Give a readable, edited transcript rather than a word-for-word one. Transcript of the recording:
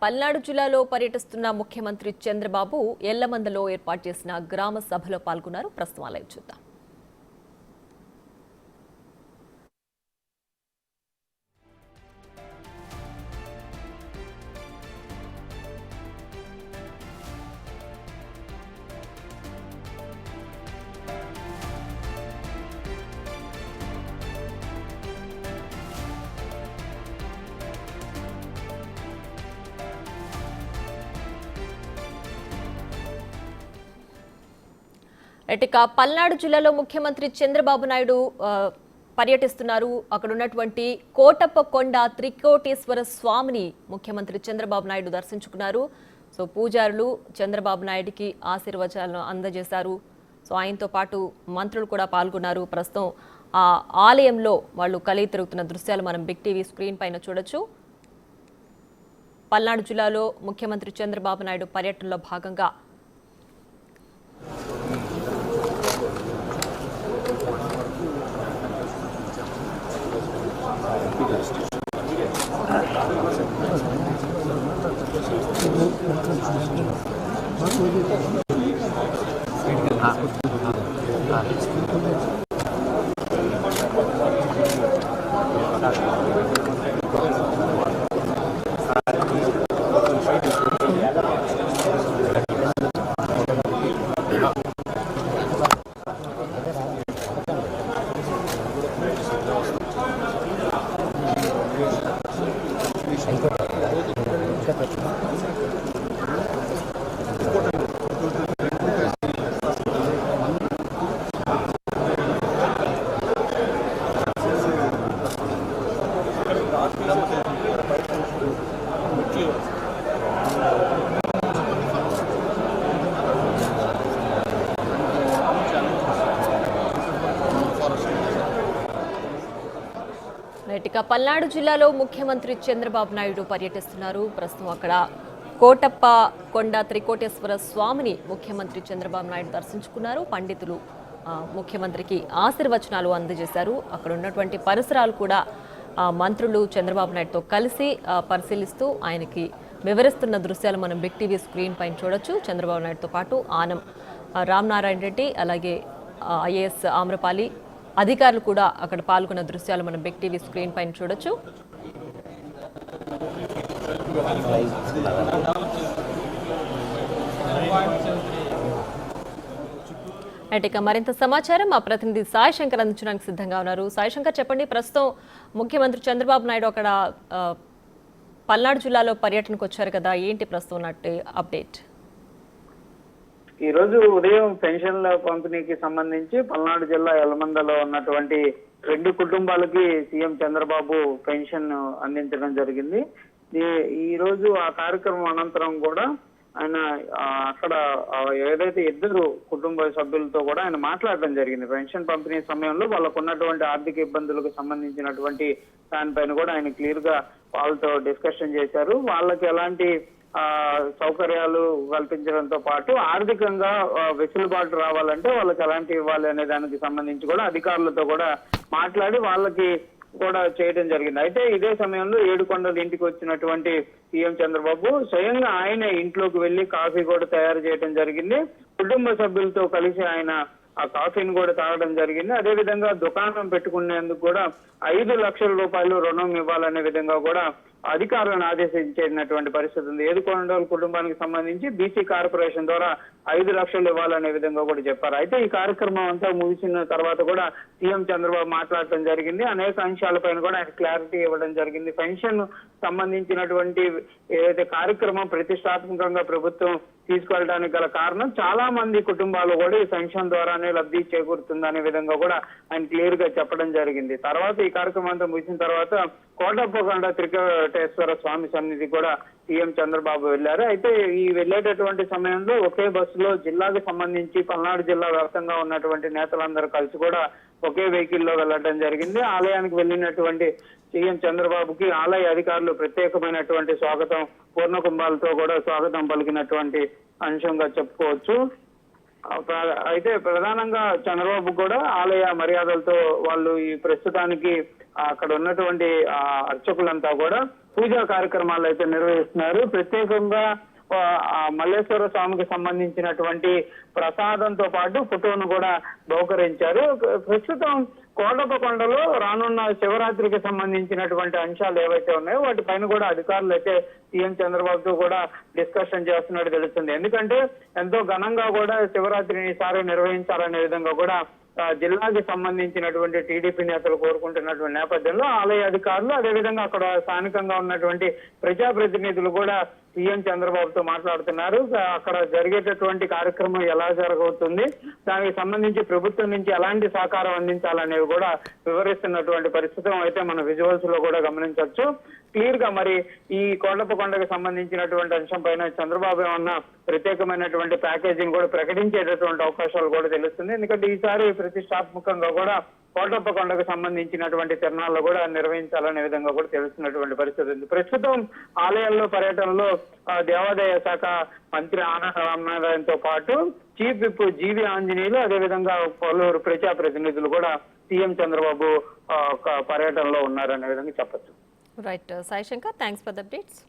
పల్నాడు జిల్లాలో పర్యటిస్తున్న ముఖ్యమంత్రి చంద్రబాబు ఎల్లమందలో ఏర్పాటు చేసిన గ్రామ సభలో పాల్గొన్నారు. ప్రస్తుతం లైవ్ చూద్దాం. ఇక పల్నాడు జిల్లాలో ముఖ్యమంత్రి చంద్రబాబు నాయుడు పర్యటిస్తున్నారు. అక్కడ ఉన్నటువంటి కోటప్పకొండ త్రికోటేశ్వర స్వామిని ముఖ్యమంత్రి చంద్రబాబు నాయుడు దర్శించుకున్నారు. సో పూజారులు చంద్రబాబు నాయుడికి ఆశీర్వచనాలను అందజేశారు. సో ఆయనతో పాటు మంత్రులు కూడా పాల్గొన్నారు. ప్రస్తుతం ఆ ఆలయంలో వాళ్ళు కలిగి తిరుగుతున్న దృశ్యాలు మనం బిగ్ టీవీ స్క్రీన్ పైన చూడొచ్చు. పల్నాడు జిల్లాలో ముఖ్యమంత్రి చంద్రబాబు నాయుడు పర్యటనలో భాగంగా పల్నాడు జిల్లాలో ముఖ్యమంత్రి చంద్రబాబు నాయుడు పర్యటిస్తున్నారు. ప్రస్తుతం అక్కడ కోటప్ప కొండ త్రికోటేశ్వర స్వామిని ముఖ్యమంత్రి చంద్రబాబు నాయుడు దర్శించుకున్నారు. పండితులు ముఖ్యమంత్రికి ఆశీర్వచనాలు అందజేశారు. అక్కడ ఉన్నటువంటి పరిసరాలు కూడా మంత్రులు చంద్రబాబు నాయుడుతో కలిసి పరిశీలిస్తూ ఆయనకి వివరిస్తున్న దృశ్యాలు మనం బిగ్ టీవీ స్క్రీన్ పైన చూడొచ్చు. చంద్రబాబు నాయుడుతో పాటు ఆనం రామనారాయణ రెడ్డి, అలాగే ఐఏఎస్ ఆమ్రపాలి అధికారులు కూడా అక్కడ పాల్గొన్న దృశ్యాలు మనం బిగ్ టీవీ స్క్రీన్ పైన చూడొచ్చు. ఇక మరింత సమాచారం మా ప్రతినిధి సాయి శంకర్ అందించడానికి సిద్ధంగా ఉన్నారు. సాయి శంకర్, చెప్పండి, ప్రస్తుతం ముఖ్యమంత్రి చంద్రబాబు నాయుడు అక్కడ పల్నాడు జిల్లాలో పర్యటనకు వచ్చారు కదా, ఏంటి ప్రస్తుతం ఉన్నట్టు అప్డేట్? ఈ రోజు ఉదయం పెన్షన్ల పంపిణీకి సంబంధించి పల్నాడు జిల్లా యలమందలో ఉన్నటువంటి 2 కుటుంబాలకి సీఎం చంద్రబాబు పెన్షన్ అందించడం జరిగింది. ఈ రోజు ఆ కార్యక్రమం అనంతరం కూడా ఆయన అక్కడ ఏదైతే 2 కుటుంబ సభ్యులతో కూడా ఆయన మాట్లాడడం జరిగింది. పెన్షన్ పంపిణీ సమయంలో వాళ్ళకు ఉన్నటువంటి ఆర్థిక ఇబ్బందులకు సంబంధించినటువంటి దానిపైన కూడా ఆయన క్లియర్ గా వాళ్ళతో డిస్కషన్ చేశారు. వాళ్ళకి ఎలాంటి సౌకర్యాలు కల్పించడంతో పాటు ఆర్థికంగా వెసులుబాటు రావాలంటే వాళ్ళకి ఎలాంటి ఇవ్వాలి అనే దానికి సంబంధించి కూడా అధికారులతో కూడా మాట్లాడి వాళ్ళకి కూడా చేయడం జరిగింది. అయితే ఇదే సమయంలో ఏడుకొండల ఇంటికి వచ్చినటువంటి సీఎం చంద్రబాబు స్వయంగా ఆయన ఇంట్లోకి వెళ్లి కాఫీ కూడా తయారు చేయడం జరిగింది. కుటుంబ సభ్యులతో కలిసి ఆయన ఆ కాఫీని కూడా తాగడం జరిగింది. అదే విధంగా దుకాణం పెట్టుకునేందుకు కూడా 5 లక్షల రూపాయలు రుణం ఇవ్వాలనే విధంగా కూడా అధికారులను ఆదేశించినటువంటి పరిస్థితి ఉంది. ఏడుకొండల కుటుంబానికి సంబంధించి బీసీ కార్పొరేషన్ ద్వారా 5 లక్షలు ఇవ్వాలనే విధంగా కూడా చెప్పారు. అయితే ఈ కార్యక్రమం అంతా ముగిసిన తర్వాత కూడా సీఎం చంద్రబాబు మాట్లాడటం జరిగింది. అనేక అంశాలపైన కూడా ఆయన క్లారిటీ ఇవ్వడం జరిగింది. పెన్షన్ సంబంధించినటువంటి ఏదైతే కార్యక్రమం ప్రతిష్టాత్మకంగా ప్రభుత్వం తీసుకెళ్ళడానికి గల కారణం చాలా మంది కుటుంబాలు కూడా ఈ పెన్షన్ ద్వారానే లబ్ధి చేకూరుతుందనే విధంగా కూడా ఆయన క్లియర్ గా చెప్పడం జరిగింది. తర్వాత ఈ కార్యక్రమం అంతా ముగిసిన తర్వాత కోటప్పకొండ త్రికోటేశ్వర స్వామి సన్నిధి కూడా సీఎం చంద్రబాబు వెళ్లారు. అయితే ఈ వెళ్లేటటువంటి సమయంలో ఒకే బస్సులో జిల్లాకు సంబంధించి పల్నాడు జిల్లా వ్యాప్తంగా ఉన్నటువంటి నేతలందరూ కలిసి కూడా ఒకే వెహికల్లో వెళ్లడం జరిగింది. ఆలయానికి వెళ్ళినటువంటి సీఎం చంద్రబాబుకి ఆలయ అధికారులు ప్రత్యేకమైనటువంటి స్వాగతం, పూర్ణ కుంభాలతో కూడా స్వాగతం పలికినటువంటి అంశంగా చెప్పుకోవచ్చు. అయితే ప్రధానంగా చంద్రబాబు కూడా ఆలయ మర్యాదలతో వాళ్ళు ఈ ప్రస్తుతానికి అక్కడ ఉన్నటువంటి అర్చకులంతా కూడా పూజా కార్యక్రమాలు అయితే నిర్వహిస్తున్నారు. ప్రత్యేకంగా ఆ మల్లేశ్వర స్వామికి సంబంధించినటువంటి ప్రసాదంతో పాటు ఫోటోను కూడా బహుకరించారు. ప్రస్తుతం కోటప్పకొండలో రానున్న శివరాత్రికి సంబంధించినటువంటి అంశాలు ఏవైతే ఉన్నాయో వాటిపైన కూడా అధికారులు అయితే సీఎం చంద్రబాబుతో కూడా డిస్కషన్ చేస్తున్నట్టు తెలుస్తుంది. ఎందుకంటే ఎంతో ఘనంగా కూడా శివరాత్రిని ఈసారి నిర్వహించాలనే విధంగా కూడా జిల్లాకి సంబంధించినటువంటి టీడీపీ నేతలు కోరుకుంటున్నటువంటి నేపథ్యంలో ఆలయ అధికారులు అదేవిధంగా అక్కడ స్థానికంగా ఉన్నటువంటి ప్రజాప్రతినిధులు కూడా సీఎం చంద్రబాబుతో మాట్లాడుతున్నారు. అక్కడ జరిగేటటువంటి కార్యక్రమం ఎలా జరగవుతుంది, దానికి సంబంధించి ప్రభుత్వం నుంచి ఎలాంటి సహకారం అందించాలనేవి కూడా వివరిస్తున్నటువంటి పరిస్థితి అయితే మన విజువల్స్ లో కూడా గమనించవచ్చు. క్లియర్ గా మరి ఈ కోటప్పకొండకు సంబంధించినటువంటి అంశం పైన చంద్రబాబు ఏమన్నా ప్రత్యేకమైనటువంటి ప్యాకేజింగ్ కూడా ప్రకటించేటటువంటి అవకాశాలు కూడా తెలుస్తుంది. ఎందుకంటే ఈసారి ప్రతిష్టాత్మకంగా కూడా కోటప్పకొండకు సంబంధించినటువంటి తిరణాల్లో కూడా నిర్వహించాలనే విధంగా కూడా తెలుస్తున్నటువంటి పరిస్థితి ఉంది. ప్రస్తుతం ఆలయాల్లో పర్యటనలో దేవాదాయ శాఖ మంత్రి ఆనంద రామనారాయణతో పాటు చీఫ్ విప్ జీవి ఆంజనేయులు అదేవిధంగా పలువురు ప్రజాప్రతినిధులు కూడా సీఎం చంద్రబాబు పర్యటనలో ఉన్నారనే విధంగా చెప్పచ్చు. Right Sai Shankar, thanks for the updates.